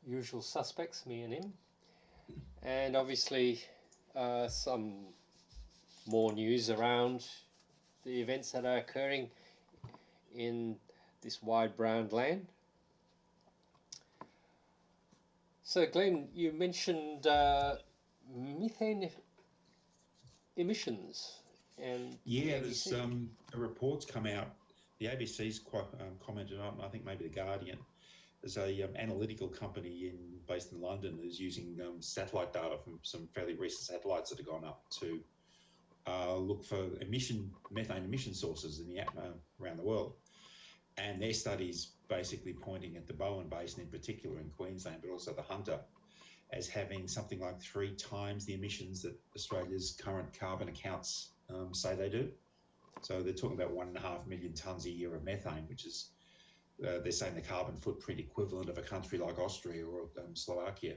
usual suspects, me and him. And obviously, some more news around the events that are occurring in this wide brown land. So, Glenn, you mentioned methane emissions and the Yeah, there's ABC. a report's come out. The ABC's quite commented on, I think maybe the Guardian. There's a analytical company based in London who's using satellite data from some fairly recent satellites that have gone up to look for methane emission sources in the around the world. And their studies basically pointing at the Bowen Basin in particular in Queensland, but also the Hunter, as having something like 3 times the emissions that Australia's current carbon accounts say they do. So they're talking about 1.5 million tonnes a year of methane, which is, they're saying the carbon footprint equivalent of a country like Austria or Slovakia.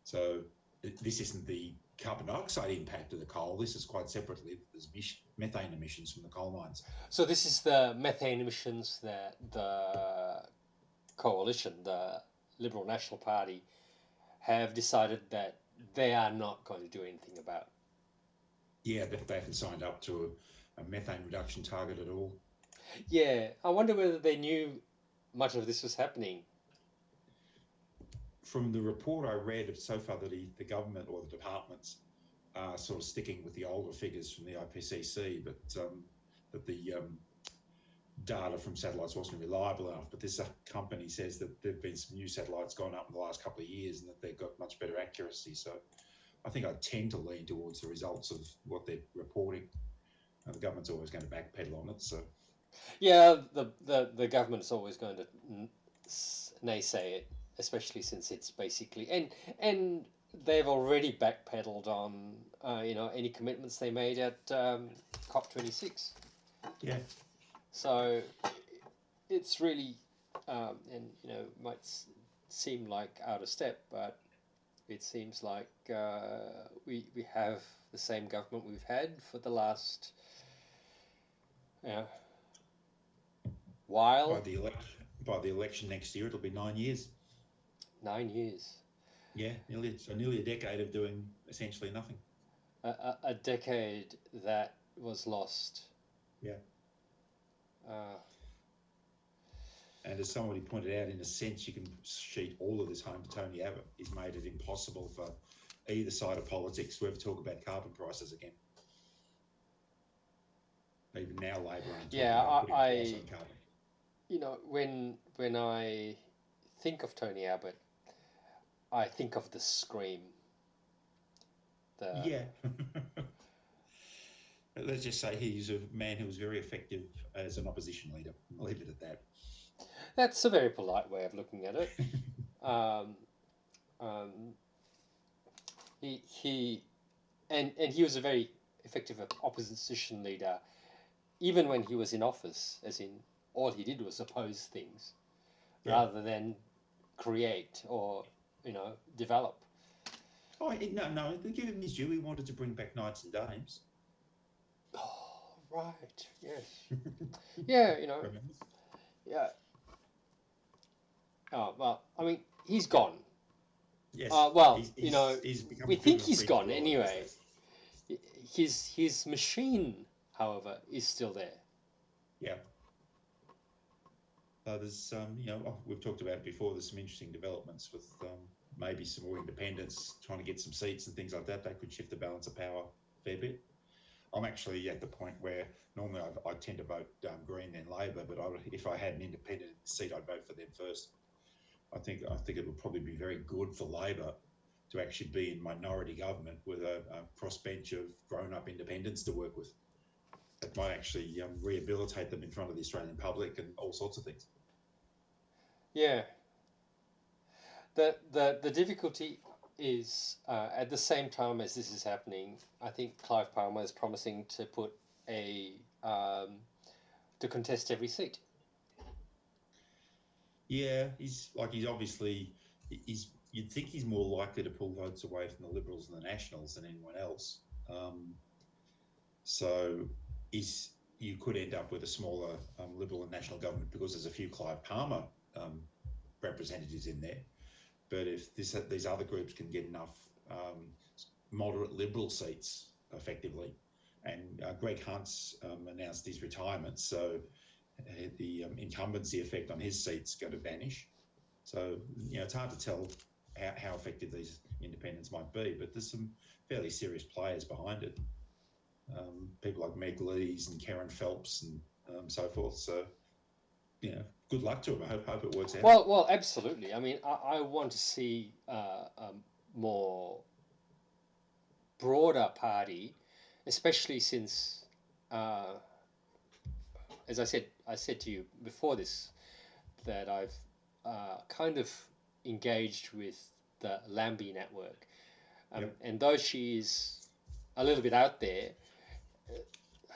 So this isn't the carbon dioxide impact of the coal. This is quite separately. There's methane emissions from the coal mines. So, this is the methane emissions that the coalition, the Liberal National Party, have decided that they are not going to do anything about. Yeah, they haven't signed up to a methane reduction target at all. Yeah, I wonder whether they knew much of this was happening. From the report I read so far, that the government or the departments are sort of sticking with the older figures from the IPCC, but that the data from satellites wasn't reliable enough. But this company says that there have been some new satellites gone up in the last couple of years and that they've got much better accuracy. So I think I tend to lean towards the results of what they're reporting. The government's always going to backpedal on it. So Yeah, the government is always going to naysay it, especially since it's basically and they've already backpedaled on any commitments they made at COP26. yeah, So it's really and might seem like out of step, but it seems like we have the same government we've had for the last uh, while. by the election next year, it'll be 9 years. 9 years. Yeah, nearly a decade of doing essentially nothing. A decade that was lost. Yeah. Uh, And as somebody pointed out, in a sense, you can sheet all of this home to Tony Abbott. He's made it impossible for either side of politics to ever talk about carbon prices again. Even now, Labor aren't talking yeah, about putting a price on carbon. when I think of Tony Abbott, I think of the scream. The Yeah. Let's just say he's a man who was very effective as an opposition leader. I'll leave it at that. That's a very polite way of looking at it. Um, um, he and he was a very effective opposition leader, even when he was in office. As in, all he did was oppose things Yeah. rather than create or develop. Oh, no, give him his due. He wanted to bring back knights and dames. Oh, right. Yes. Yeah. Remember? Yeah. Oh, well, I mean, he's gone. Yes, Well, he's become we think equivalent he's French gone royal these anyway. days. His machine, however, is still there. Yeah. There's, we've talked about it before. There's some interesting developments with maybe some more independents trying to get some seats and things like that. They could shift the balance of power a fair bit. I'm actually at the point where normally I tend to vote Green then Labor, but if I had an independent seat, I'd vote for them first. I think it would probably be very good for Labor to actually be in minority government with a crossbench of grown-up independents to work with. It might actually rehabilitate them in front of the Australian public and all sorts of things. Yeah. The difficulty is at the same time as this is happening, I think Clive Palmer is promising to put a to contest every seat. Yeah, he's obviously you'd think he's more likely to pull votes away from the Liberals and the Nationals than anyone else. So you could end up with a smaller Liberal and National government because there's a few Clive Palmer representatives in there. But if these other groups can get enough moderate Liberal seats effectively, and Greg Hunt's announced his retirement, so the incumbency effect on his seat's going to vanish. So, it's hard to tell how effective these independents might be, but there's some fairly serious players behind it. People like Meg Lees and Karen Phelps and so forth. So, good luck to them. I hope it works out. Well, absolutely. I mean, I want to see a more broader party, especially since, as I said to you before this, that I've kind of engaged with the Lambie network, Yep. and though she is a little bit out there,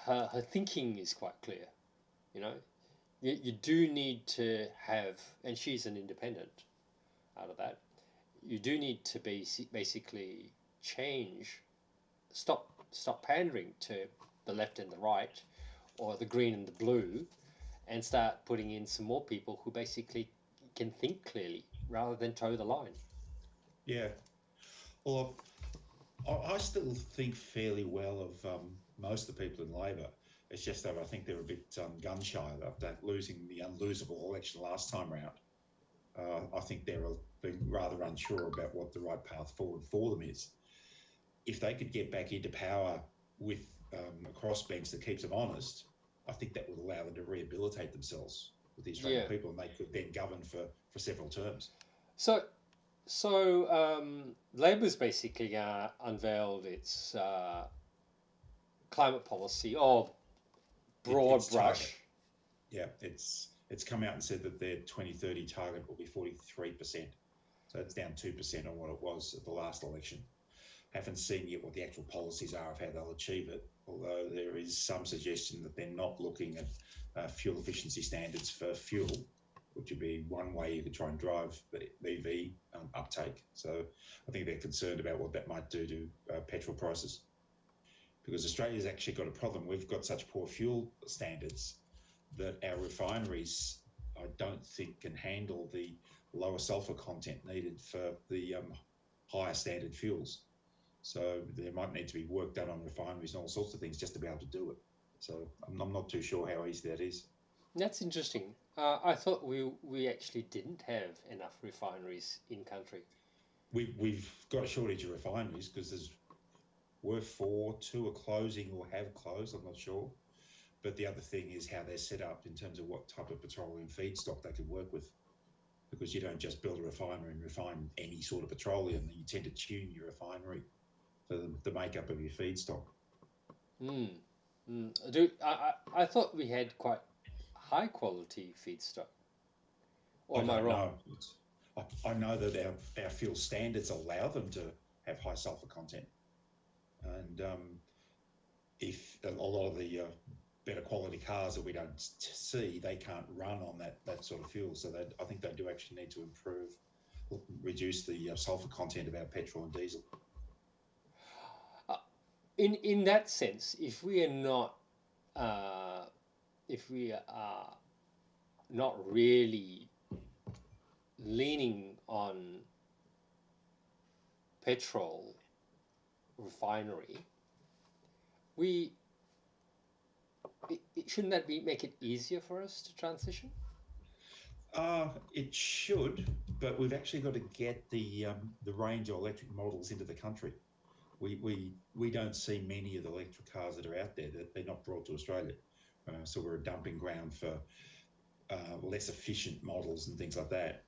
her thinking is quite clear. You do need to have, and she's an independent out of that, you do need to basically stop pandering to the left and the right, or the green and the blue, and start putting in some more people who basically can think clearly rather than toe the line. Yeah. Well, I still think fairly well of most of the people in Labor. It's just that I think they're a bit gun shy after losing the unlosable election last time round. I think they're being rather unsure about what the right path forward for them is. If they could get back into power with a crossbench that keeps them honest, I think that would allow them to rehabilitate themselves with the Australian people, and they could then govern for several terms. So Labor's basically unveiled its climate policy, or broad brush. Target. Yeah, it's come out and said that their 2030 target will be 43%. So it's down 2% on what it was at the last election. Haven't seen yet what the actual policies are of how they'll achieve it, although there is some suggestion that they're not looking at fuel efficiency standards for fuel, which would be one way you could try and drive the EV uptake. So I think they're concerned about what that might do to petrol prices. Because Australia's actually got a problem. We've got such poor fuel standards that our refineries, I don't think, can handle the lower sulphur content needed for the higher standard fuels. So there might need to be work done on refineries and all sorts of things just to be able to do it. So I'm not too sure how easy that is. That's interesting. I thought we actually didn't have enough refineries in country. We've got a shortage of refineries because there's 2 are closing or have closed, I'm not sure. But the other thing is how they're set up in terms of what type of petroleum feedstock they can work with. Because you don't just build a refinery and refine any sort of petroleum, you tend to tune your refinery for the makeup of your feedstock. I thought we had quite high quality feedstock. Or am I wrong? I know that our fuel standards allow them to have high sulphur content. And if a lot of the better quality cars that we don't see, they can't run on that sort of fuel. So I think they do actually need to reduce the sulphur content of our petrol and diesel. In that sense, if we are not really leaning on petrol refinery, shouldn't that make it easier for us to transition? It should, but we've actually got to get the range of electric models into the country. We don't see many of the electric cars that are out there. That they're not brought to Australia, so we're a dumping ground for less efficient models and things like that.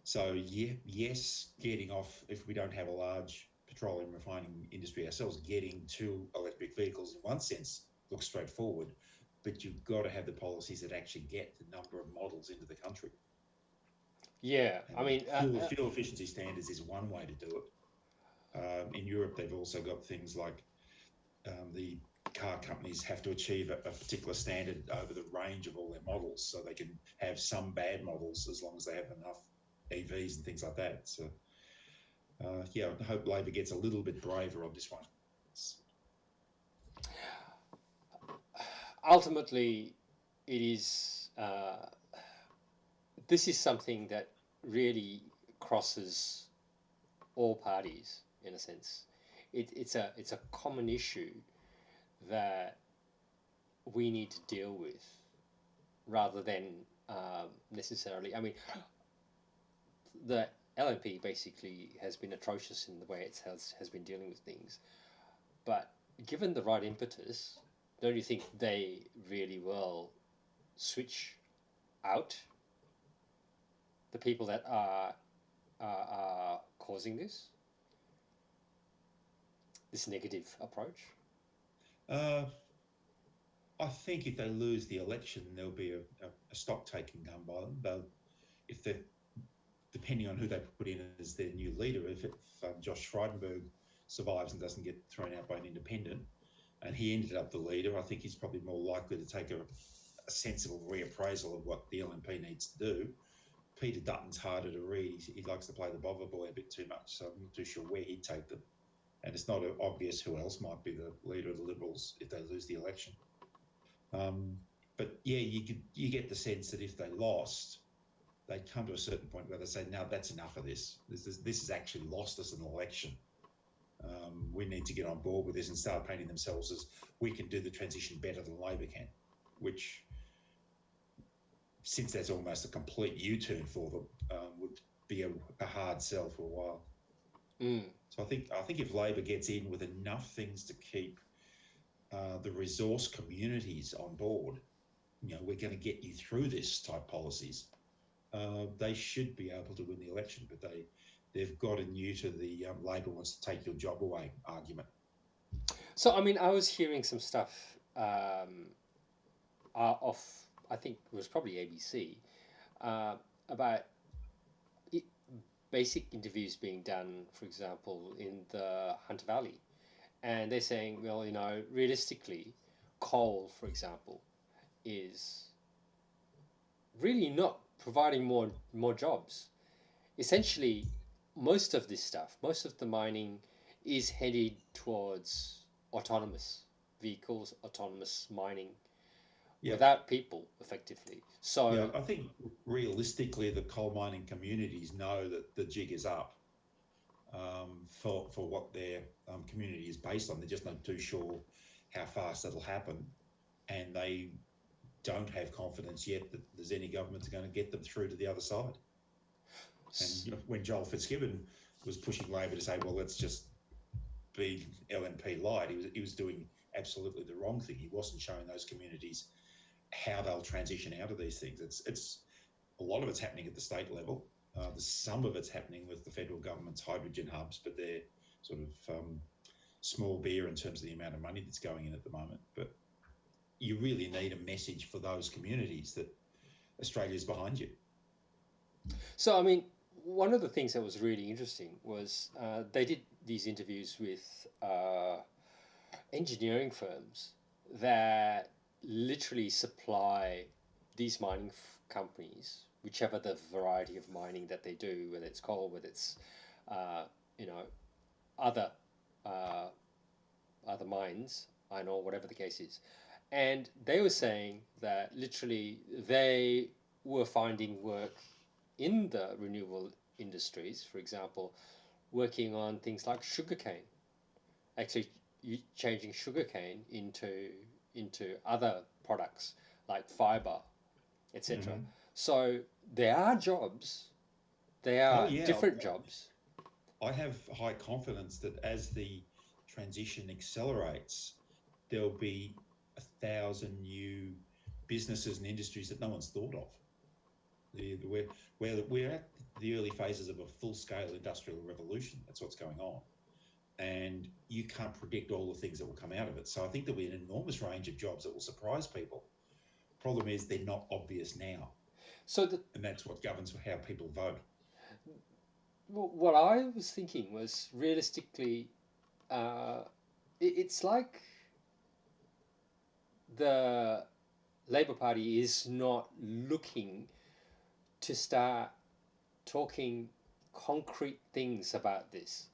So yes, getting off, if we don't have a large petroleum refining industry ourselves, getting to electric vehicles in one sense looks straightforward, but you've got to have the policies that actually get the number of models into the country. Yeah, and I mean, fuel efficiency standards is one way to do it. In Europe, they've also got things like the car companies have to achieve a particular standard over the range of all their models, so they can have some bad models as long as they have enough EVs and things like that. So, I hope Labor gets a little bit braver on this one. Ultimately, it is. This is something that really crosses all parties in a sense. It's a common issue that we need to deal with rather than necessarily. I mean, the LNP basically has been atrocious in the way it has been dealing with things. But given the right impetus, don't you think they really will switch out the people that are causing this negative approach? I think if they lose the election, there'll be a stock taking done by them. If they're depending on who they put in as their new leader, if Josh Frydenberg survives and doesn't get thrown out by an independent, and he ended up the leader, I think he's probably more likely to take a sensible reappraisal of what the LNP needs to do. Peter Dutton's harder to read. He likes to play the bother boy a bit too much, so I'm not too sure where he'd take them. And it's not obvious who else might be the leader of the Liberals if they lose the election. But yeah, you get the sense that if they lost, they'd come to a certain point where they say, "Now that's enough of this. This has actually lost us an election. We need to get on board with this," and start painting themselves as we can do the transition better than Labor can, which, since that's almost a complete U-turn for them, would be a hard sell for a while. So I think if Labor gets in with enough things to keep the resource communities on board, we're going to get you through this type policies. They should be able to win the election, but they've gotten you to the Labor wants to take your job away argument. So, I mean, I was hearing some stuff off, I think it was probably ABC, about basic interviews being done, for example, in the Hunter Valley. And they're saying, well, realistically, coal, for example, is really not providing more jobs. Essentially, most of this stuff, most of the mining is headed towards autonomous vehicles, autonomous mining, without people, effectively. So yeah, I think realistically, the coal mining communities know that the jig is up for what their community is based on. They're just not too sure how fast that'll happen, and they don't have confidence yet that there's any government that's going to get them through to the other side. And when Joel Fitzgibbon was pushing Labor to say, well, let's just be LNP light, he was doing absolutely the wrong thing. He wasn't showing those communities how they'll transition out of these things. It's a lot of it's happening at the state level. Some of it's happening with the federal government's hydrogen hubs, but they're sort of small beer in terms of the amount of money that's going in at the moment. But you really need a message for those communities that Australia's behind you. So, I mean, one of the things that was really interesting was they did these interviews with engineering firms that literally supply these mining companies, whichever the variety of mining that they do, whether it's coal, whether it's other mines, iron ore, whatever the case is. And they were saying that literally they were finding work in the renewable industries, for example, working on things like sugarcane, actually changing sugarcane into other products like fiber, etc. Mm-hmm. So there are jobs, there are different jobs. I have high confidence that as the transition accelerates, there'll be 1,000 new businesses and industries that no one's thought of. We're at the early phases of a full-scale industrial revolution. That's what's going on. And you can't predict all the things that will come out of it. So I think there'll be an enormous range of jobs that will surprise people. Problem is they're not obvious now. And that's what governs how people vote. What I was thinking was, realistically, it's like the Labor Party is not looking to start talking concrete things about this.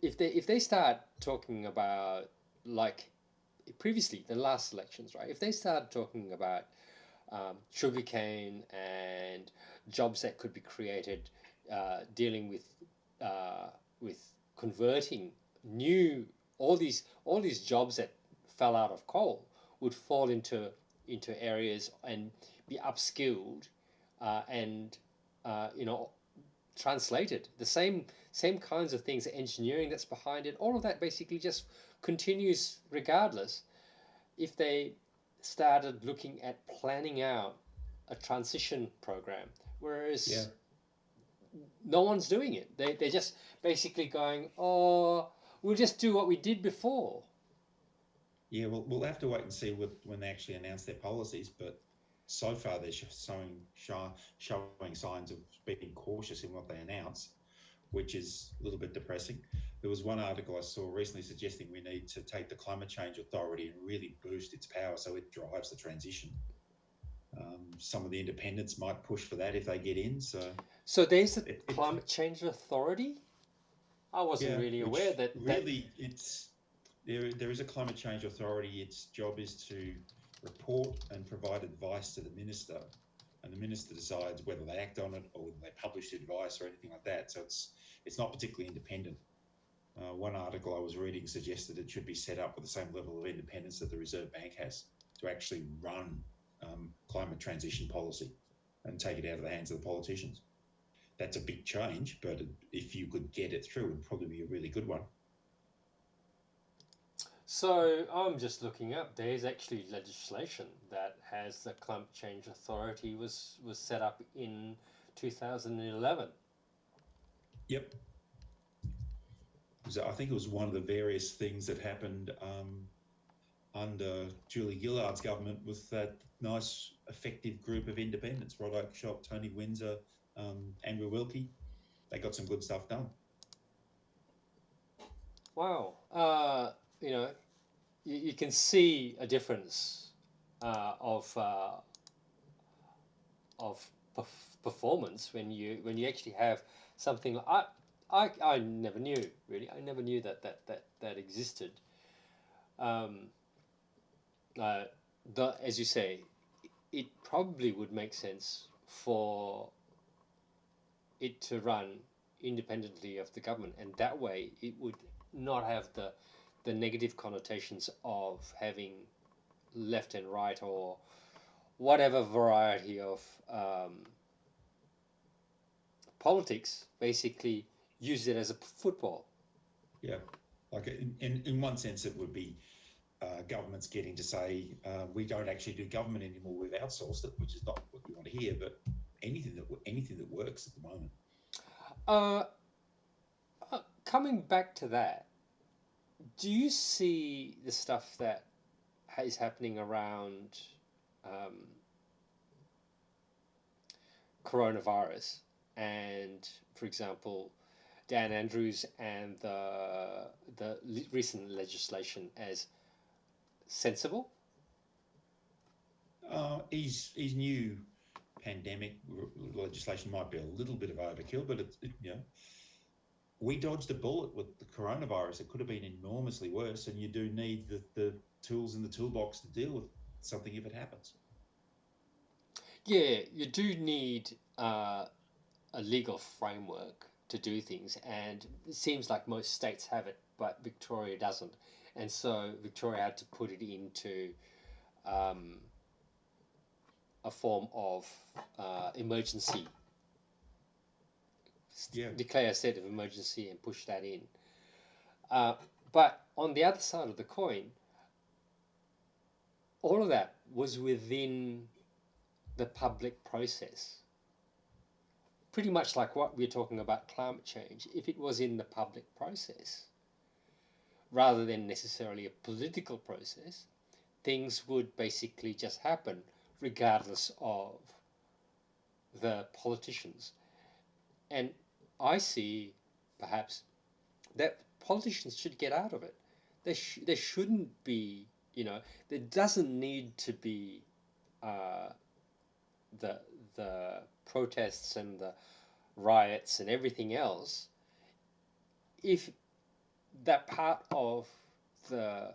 If they start talking about, like previously, the last elections, right? If they start talking about sugarcane and jobs that could be created, dealing with converting new all these jobs that fell out of coal would fall into areas and be upskilled, and you know, translated. The same kinds of things, the engineering that's behind it, all of that basically just continues regardless. If they started looking at planning out a transition program, Yeah. whereas no one's doing it. They're just basically going, oh, we'll just do what we did before. Yeah, well, we'll have to wait and see when they actually announce their policies. But so far, they're showing signs of being cautious in what they announce, which is a little bit depressing. There was one article I saw recently suggesting we need to take the Climate Change Authority and really boost its power so it drives the transition. Some of the independents might push for that if they get in. So there's the Climate Change Authority. I wasn't really aware which that. Really, it's there is a Climate Change Authority. Its job is to report and provide advice to the minister, and the minister decides whether they act on it or whether they publish advice or anything like that. So it's not particularly independent. One article I was reading suggested it should be set up with the same level of independence that the Reserve Bank has to actually run climate transition policy and take it out of the hands of the politicians. That's a big change, but if you could get it through, it would probably be a really good one. So I'm just looking up. There's actually legislation that has the Climate Change Authority was set up in 2011. Yep. I think it was one of the various things that happened under Julie Gillard's government with that nice, effective group of independents: Rod Oakeshott, Tony Windsor, Andrew Wilkie. They got some good stuff done. Wow. You know, you can see a difference of performance when you actually have something like, I never knew, really. I never knew that existed. As you say, it probably would make sense for it to run independently of the government, and that way it would not have the negative connotations of having left and right or whatever variety of politics basically use it as a football. Yeah, like in one sense, it would be governments getting to say we don't actually do government anymore. We've outsourced it, which is not what we want to hear. But anything that works at the moment. Coming back to that, do you see the stuff that is happening around coronavirus and, for example, Dan Andrews and the recent legislation as sensible? His new pandemic legislation might be a little bit of overkill, but we dodged a bullet with the coronavirus. It could have been enormously worse, and you do need the tools in the toolbox to deal with something if it happens. Yeah, you do need a legal framework to do things, and it seems like most states have it, but Victoria doesn't. And so Victoria had to put it into a form of emergency. Yeah. Declare a state of emergency and push that in. But on the other side of the coin, all of that was within the public process. Pretty much like what we're talking about climate change. If it was in the public process, rather than necessarily a political process, things would basically just happen regardless of the politicians. And I see perhaps that politicians should get out of it. There shouldn't be, there doesn't need to be the protests and the riots and everything else if that part of the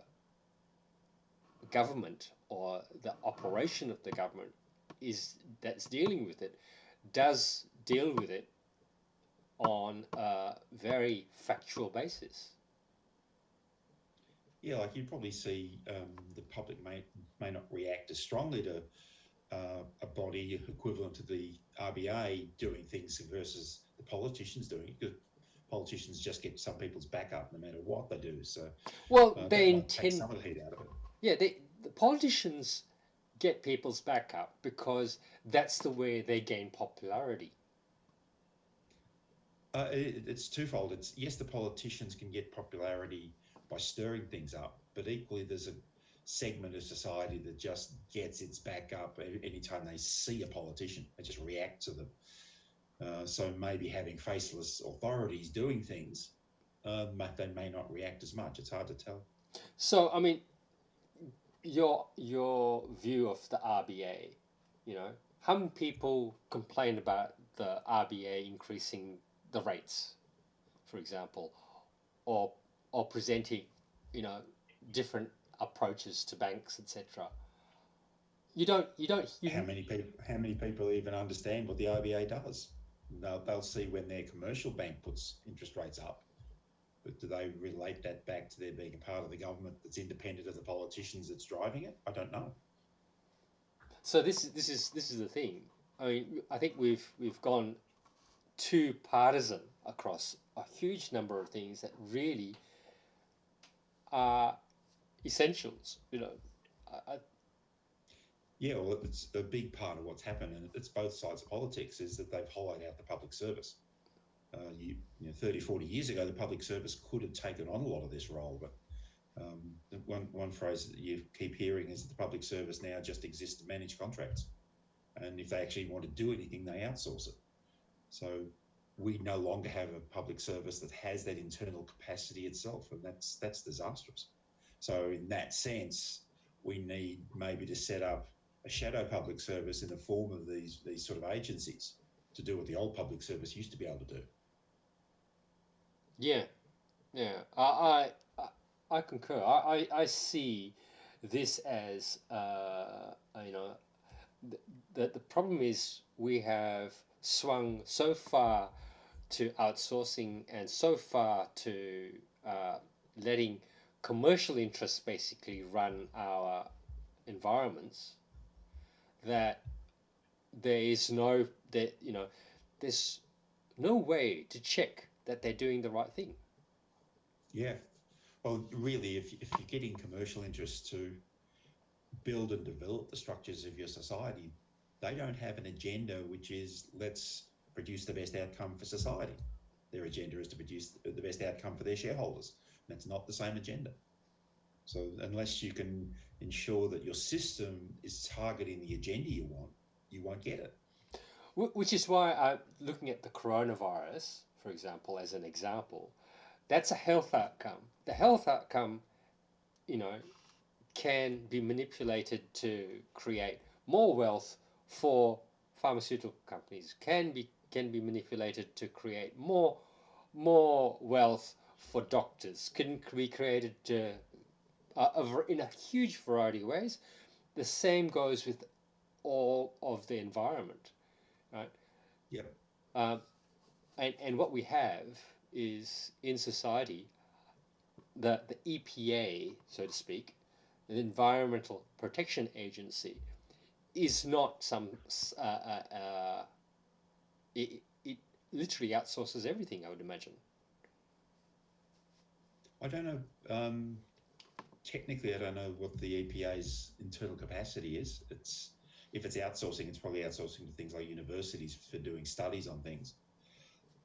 government or the operation of the government that's dealing with it does deal with it on a very factual basis. Yeah, like you probably see the public may not react as strongly to a body equivalent to the RBA doing things versus the politicians doing it, because politicians just get some people's back up no matter what they do. So Well, that they might take intend, some of the heat out of it. yeah, the politicians get people's back up because that's the way they gain popularity. It's twofold. It's yes, the politicians can get popularity by stirring things up, but equally there's a segment of society that just gets its back up anytime they see a politician. They just react to them. So maybe having faceless authorities doing things, they may not react as much. It's hard to tell. So, I mean, your view of the RBA, you know, how many people complain about the RBA increasing the rates, for example, or presenting, you know, different approaches to banks, etc. You How many people even understand what the RBA does? They'll see when their commercial bank puts interest rates up, but do they relate that back to there being a part of the government that's independent of the politicians that's driving it? I don't know. So this is the thing. I mean, I think we've gone too partisan across a huge number of things that really are essentials. You know, I, Yeah, well, it's a big part of what's happened, and it's both sides of politics, is that they've hollowed out the public service. 30, 40 years ago, the public service could have taken on a lot of this role, but one phrase that you keep hearing is that the public service now just exists to manage contracts. And if they actually want to do anything, they outsource it. So we no longer have a public service that has that internal capacity itself, and that's disastrous. So in that sense, we need maybe to set up a shadow public service in the form of these sort of agencies to do what the old public service used to be able to do. yeah, yeah. I concur. I see this as you know, the problem is we have swung so far to outsourcing and so far to uh, letting commercial interests basically run our environments that there is no that you know there's no way to check that they're doing the right thing. Yeah. Well, really, if you're getting commercial interests to build and develop the structures of your society, they don't have an agenda which is let's produce the best outcome for society. Their agenda is to produce the best outcome for their shareholders. And that's not the same agenda. So unless you can ensure that your system is targeting the agenda you won't get it. Which is why I'm looking at the coronavirus, for example, as an example. That's a health outcome. The health outcome, you know, can be manipulated to create more wealth for pharmaceutical companies. Can be manipulated to create more wealth for doctors. Can be created to, in a huge variety of ways. The same goes with all of the environment, right? Yep. Um, and what we have is in society the EPA, so to speak, the Environmental Protection Agency, is not some. It literally outsources everything, I would imagine. I don't know. Technically, I don't know what the EPA's internal capacity is. It's if it's outsourcing, it's probably outsourcing to things like universities for doing studies on things.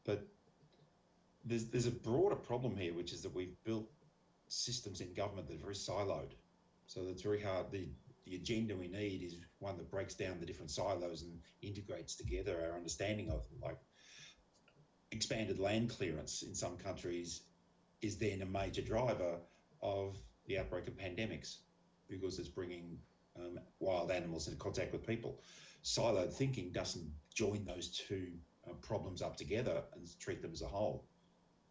But there's a broader problem here, which is that we've built systems in government that are very siloed. So it's very hard. The agenda we need is one that breaks down the different silos and integrates together our understanding of them. Like expanded land clearance in some countries is then a major driver of the outbreak of pandemics because it's bringing wild animals into contact with people. Siloed thinking doesn't join those two problems up together and treat them as a whole.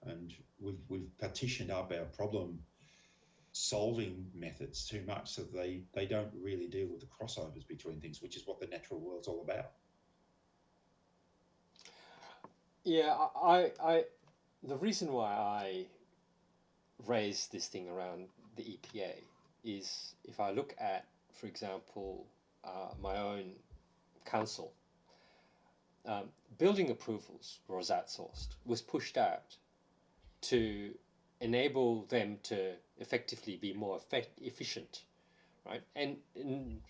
And we've partitioned up our problem solving methods too much so they don't really deal with the crossovers between things, which is what the natural world's all about. Yeah, the reason why I raised this thing around the EPA is if I look at, for example, my own council, um, building approvals was outsourced, was pushed out to enable them to effectively be more efficient, right? And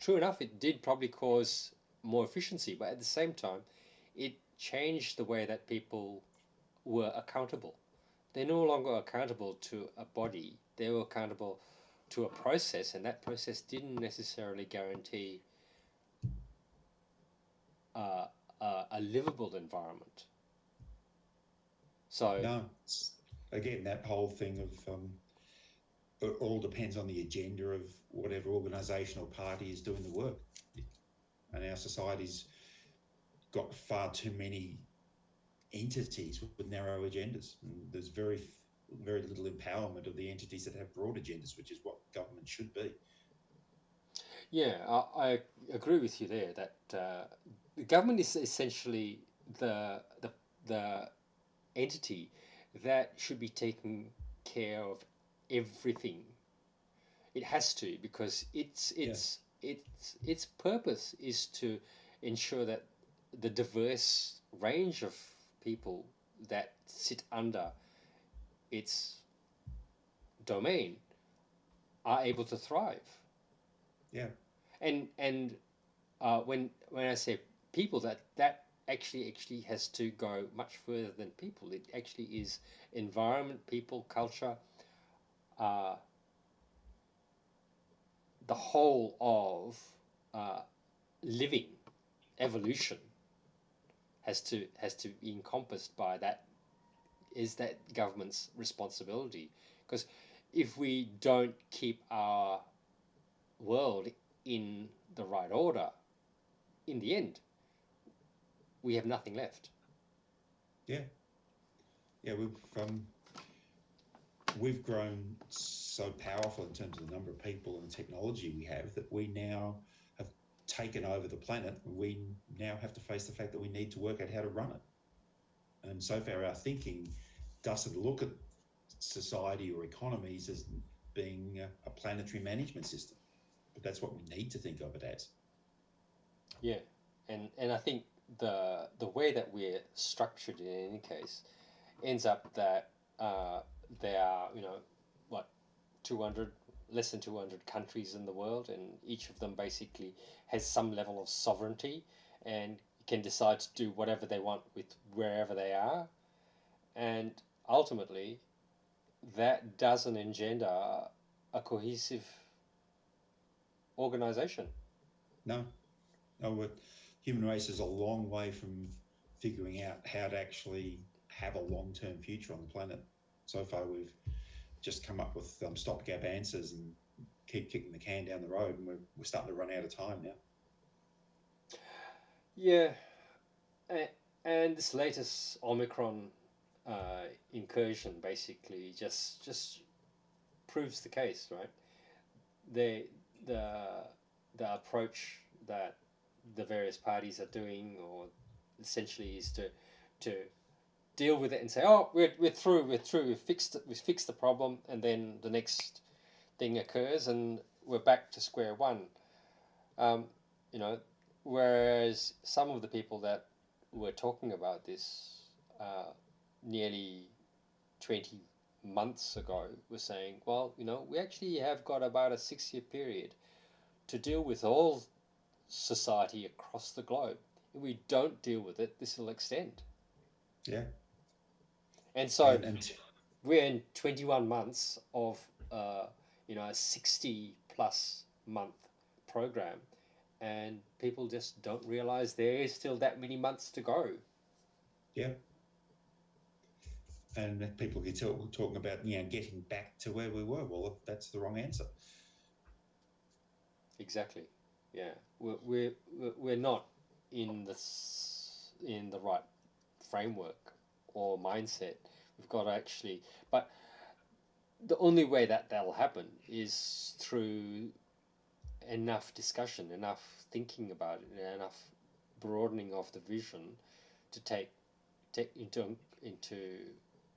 true enough, it did probably cause more efficiency, but at the same time, it changed the way that people were accountable. They're no longer accountable to a body, they were accountable to a process, and that process didn't necessarily guarantee uh, a livable environment. So, No, again, that whole thing of it all depends on the agenda of whatever organisation or party is doing the work. And our society's got far too many entities with narrow agendas. And there's very little empowerment of the entities that have broad agendas, which is what government should be. yeah, I agree with you there that the government is essentially the entity that should be taking care of everything. It has to, because Yeah, its purpose is to ensure that the diverse range of people that sit under its domain are able to thrive. yeah, And when I say people, that actually has to go much further than people. It actually is environment, people, culture, uh, the whole of uh, living evolution has to be encompassed by that. Is that government's responsibility? Because if we don't keep our world in the right order, in the end, we have nothing left. yeah, yeah. We've grown so powerful in terms of the number of people and the technology we have that we now have taken over the planet. We now have to face the fact that we need to work out how to run it. And so far, our thinking doesn't look at society or economies as being a planetary management system, but that's what we need to think of it as. Yeah, and I think the way that we're structured in any case ends up that uh, there are, what, 200, less than 200 countries in the world, and each of them basically has some level of sovereignty and can decide to do whatever they want with wherever they are, and ultimately that doesn't engender a cohesive organization. No, no, human race is a long way from figuring out how to actually have a long-term future on the planet. So far, we've just come up with stopgap answers and keep kicking the can down the road, and we're starting to run out of time now. Yeah, and this latest Omicron incursion basically just proves the case, right? The the the approach that the various parties are doing, or essentially, is to deal with it and say, "Oh, we're through, we fixed the problem," and then the next thing occurs and we're back to square one. Um, you know, whereas some of the people that were talking about this nearly 20 months ago were saying, well, we actually have got about a 6-year period to deal with all society across the globe. If we don't deal with it, this will extend. Yeah, And so and we're in 21 months of a 60 plus month program, and people just don't realize there is still that many months to go. yeah, and people get talking about getting back to where we were. Well, that's the wrong answer. Exactly. Yeah, we're not in the right framework or mindset. We've got to actually, but the only way that that'll happen is through enough discussion, enough thinking about it, and enough broadening of the vision to take take into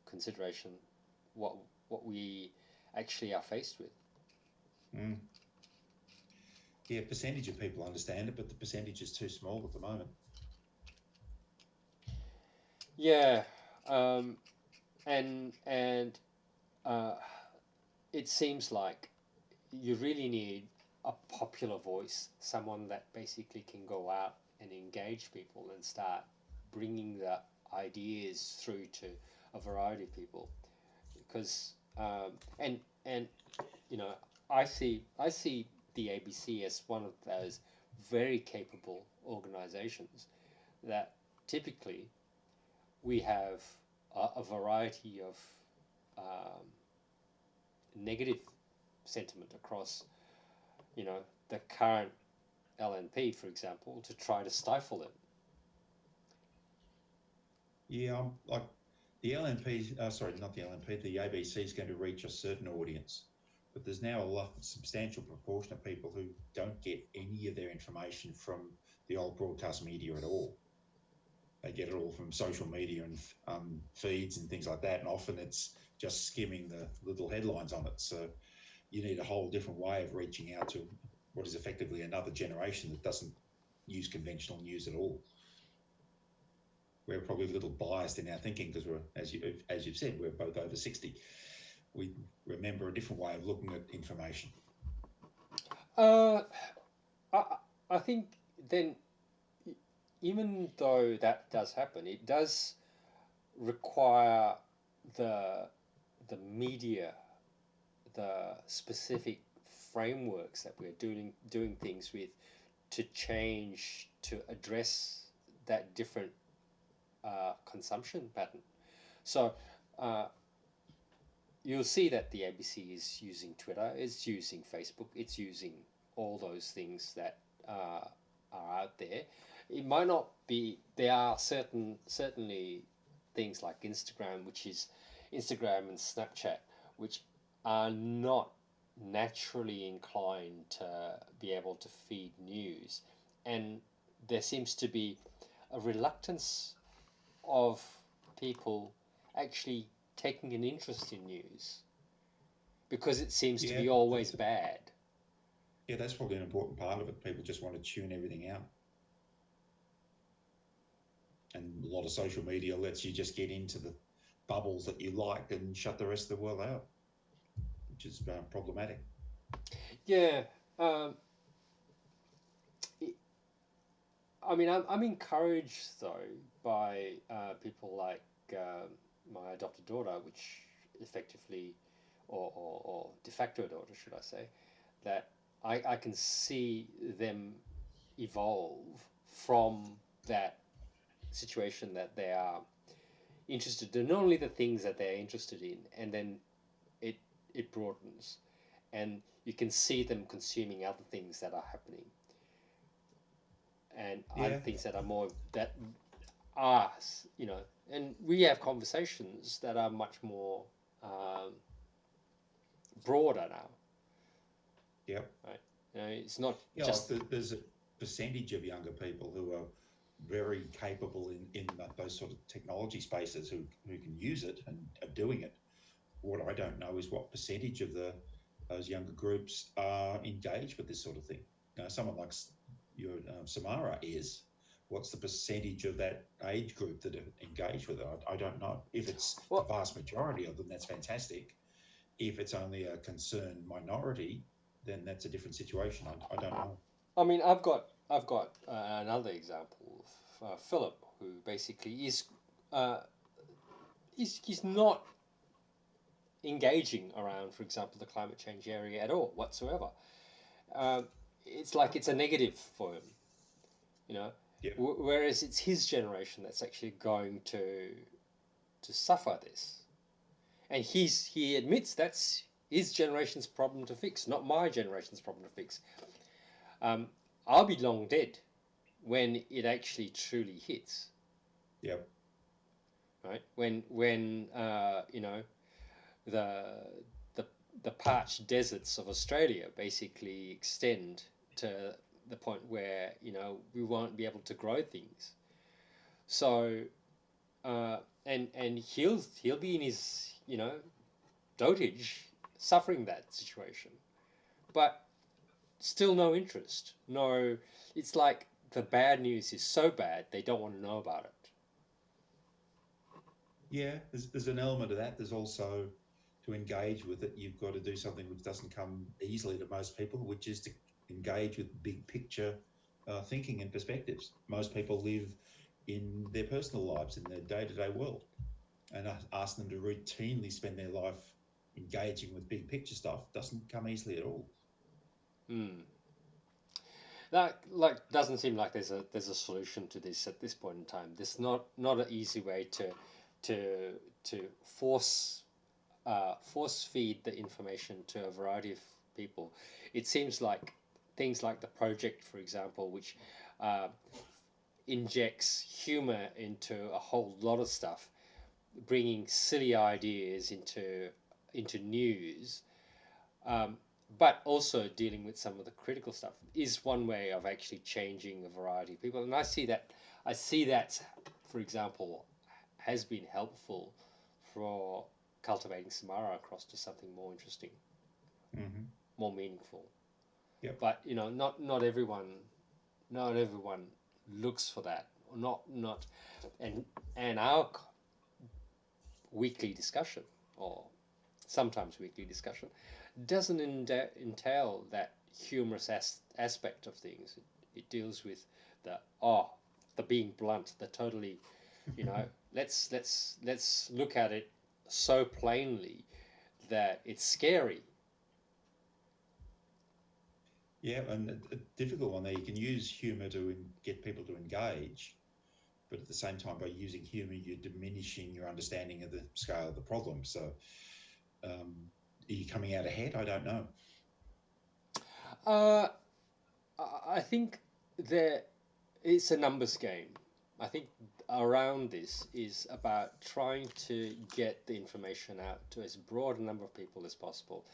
consideration what we actually are faced with. Mm. Yeah, percentage of people understand it, but the percentage is too small at the moment. Yeah, and uh, it seems like you really need a popular voice, someone that basically can go out and engage people and start bringing the ideas through to a variety of people. Because and you know, I see the ABC as one of those very capable organizations that typically we have a variety of um, negative sentiment across, the current LNP, for example, to try to stifle it. Yeah, I'm like the LNP, sorry, not the LNP, the ABC is going to reach a certain audience, but there's now a substantial proportion of people who don't get any of their information from the old broadcast media at all. They get it all from social media and feeds and things like that, and often it's just skimming the little headlines on it. So you need a whole different way of reaching out to what is effectively another generation that doesn't use conventional news at all. We're probably a little biased in our thinking because we're, as you've said, we're both over 60. We remember a different way of looking at information. Uh, I I think then, even though that does happen, it does require the the media, the specific frameworks that we're doing things with, to change to address that different consumption pattern. So uh, you'll see that the ABC is using Twitter, it's using Facebook, it's using all those things that are out there. It might not be. There are certainly things like Instagram and Snapchat, which are not naturally inclined to be able to feed news, and there seems to be a reluctance of people actually taking an interest in news because it seems to Yeah, be always bad. yeah, that's probably an important part of it. People just want to tune everything out. And a lot of social media lets you just get into the bubbles that you like and shut the rest of the world out, which is problematic. Yeah, um, I mean, I'm encouraged though by people like my adopted daughter, which effectively, or de facto daughter, should I say, that I can see them evolve from that situation that they are interested in only the things that they're interested in, and then it it broadens, and you can see them consuming other things that are happening, and other Yeah, things that are more that are, and we have conversations that are much more um, broader now, yeah, right? It's not yeah. just. There's a percentage of younger people who are very capable in those sort of technology spaces who can use it and are doing it. What I don't know is what percentage of those younger groups are engaged with this sort of thing. Someone like your Samara is. What's the percentage of that age group that are engaged with it? I don't know. If it's the Well, vast majority of them, that's fantastic. If it's only a concerned minority, then that's a different situation. I don't know. I mean, I've got another example of Philip, who basically uh, he's not engaging around, for example, the climate change area at all whatsoever. Um, it's like it's a negative for him, you know. Yeah, Whereas it's his generation that's actually going to suffer this, and he admits that's his generation's problem to fix, not my generation's problem to fix. Um, I'll be long dead when it actually truly hits, yeah, right? When the the the parched deserts of Australia basically extend to the point where we won't be able to grow things. So and he'll be in his dotage, suffering that situation, but still no interest. No, it's like the bad news is so bad they don't want to know about it. Yeah, there's an element of that. There's also, to engage with it, you've got to do something which doesn't come easily to most people, which is to engage with big picture thinking and perspectives. Most people live in their personal lives, in their day-to-day world, and ask them to routinely spend their life engaging with big picture stuff doesn't come easily at all. Hmm. That like doesn't seem like there's a solution to this at this point in time. There's not an easy way to to force feed the information to a variety of people. It seems like things like the project, for example, which uh, injects humor into a whole lot of stuff, bringing silly ideas into news, um, but also dealing with some of the critical stuff is one way of actually changing a variety of people. And I see that, for example, has been helpful for cultivating Samara across to something more interesting, Mm-hmm. more meaningful. Yep. But not everyone looks for that. Not and our weekly discussion, or sometimes weekly discussion, doesn't entail that humorous aspect of things. It deals with the the being blunt, the totally, you know, let's look at it so plainly that it's scary. Yeah, and a difficult one there. You can use humour to get people to engage, but at the same time, by using humour, you're diminishing your understanding of the scale of the problem. So, are you coming out ahead? I don't know. Uh, I think there it's a numbers game. I think around this is about trying to get the information out to as broad a number of people as possible,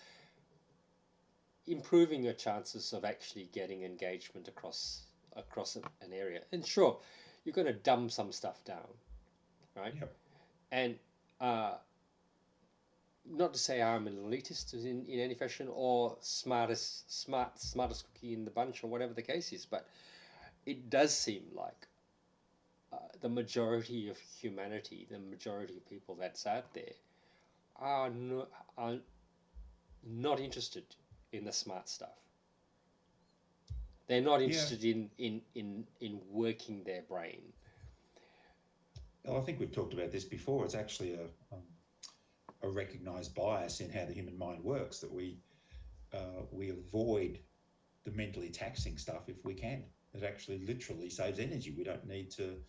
improving your chances of actually getting engagement across an area. And sure, you're going to dumb some stuff down, right? Yep. And uh, not to say I'm an elitist in any fashion or smartest cookie in the bunch or whatever the case is, but it does seem like the majority of humanity, the majority of people that's out there, are not interested in the smart stuff. They're not Yeah. interested in working their brain. Well, I think we've talked about this before. It's actually a recognised bias in how the human mind works, that we avoid the mentally taxing stuff if we can. It actually literally saves energy. We don't need to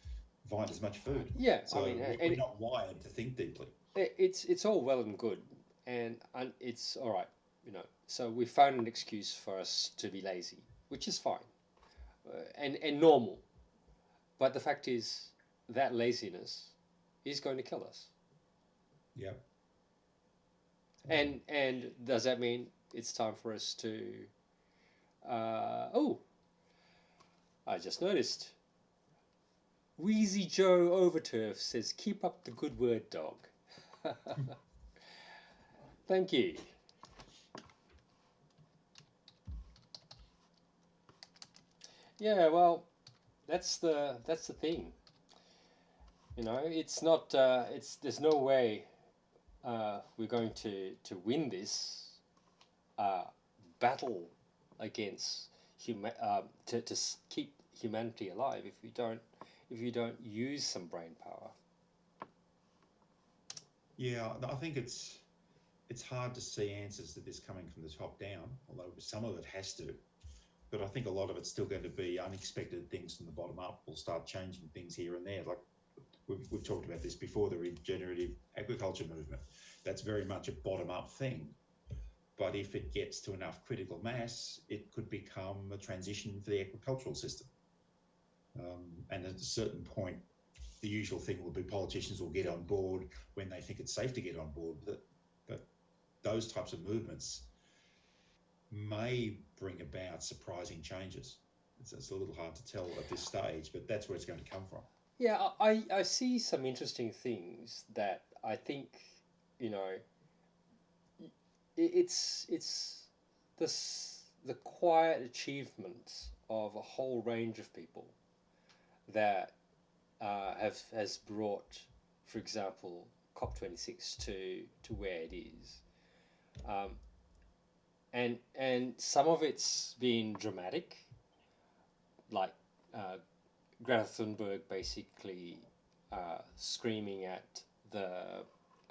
find as much food. Yeah, I So mean, we're not wired to think deeply. it's all well and good, and it's all right, So we found an excuse for us to be lazy, which is fine, and normal. But the fact is that laziness is going to kill us. Yeah. And does that mean it's time for us to? Oh, I just noticed. Wheezy Joe Overturf says, "Keep up the good word, dog." Thank you. Yeah, well, that's the thing. It's not. It's There's no way we're going to win this uh, battle against to keep humanity alive if you don't use some brain power. Yeah, I think it's hard to see answers to this coming from the top down, although some of it has to. But I think a lot of it's still going to be unexpected things from the bottom up. We'll start changing things here and there. Like we've talked about this before, the regenerative agriculture movement. That's very much a bottom up thing. But if it gets to enough critical mass, it could become a transition for the agricultural system. And at a certain point, the usual thing will be politicians will get on board when they think it's safe to get on board with it. But those types of movements may bring about surprising changes. It's a little hard to tell at this stage, but that's where it's going to come from. Yeah, I see some interesting things that I think, you know, it's the quiet achievements of a whole range of people that have has brought, for example, COP26 to where it is, um, and some of it's been dramatic, like uh, Greta Thunberg basically screaming at the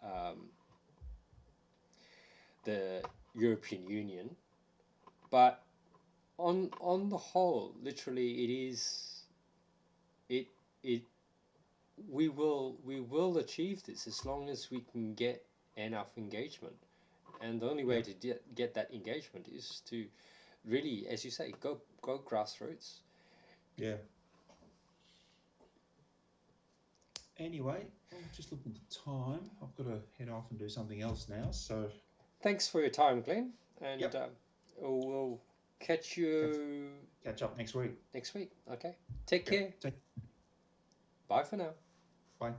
um, the European Union, but on the whole, literally, it it we will achieve this as long as we can get enough engagement, and the only way Yeah, to get that engagement is to really, as you say, go grassroots. yeah. Anyway, I'm just looking at the time. I've got to head off and do something else now. So, Thanks for your time, Glenn, and yep, we'll catch catch, you catch up next week. next week. Okay, take Yep, care. take, Bye for now. bye.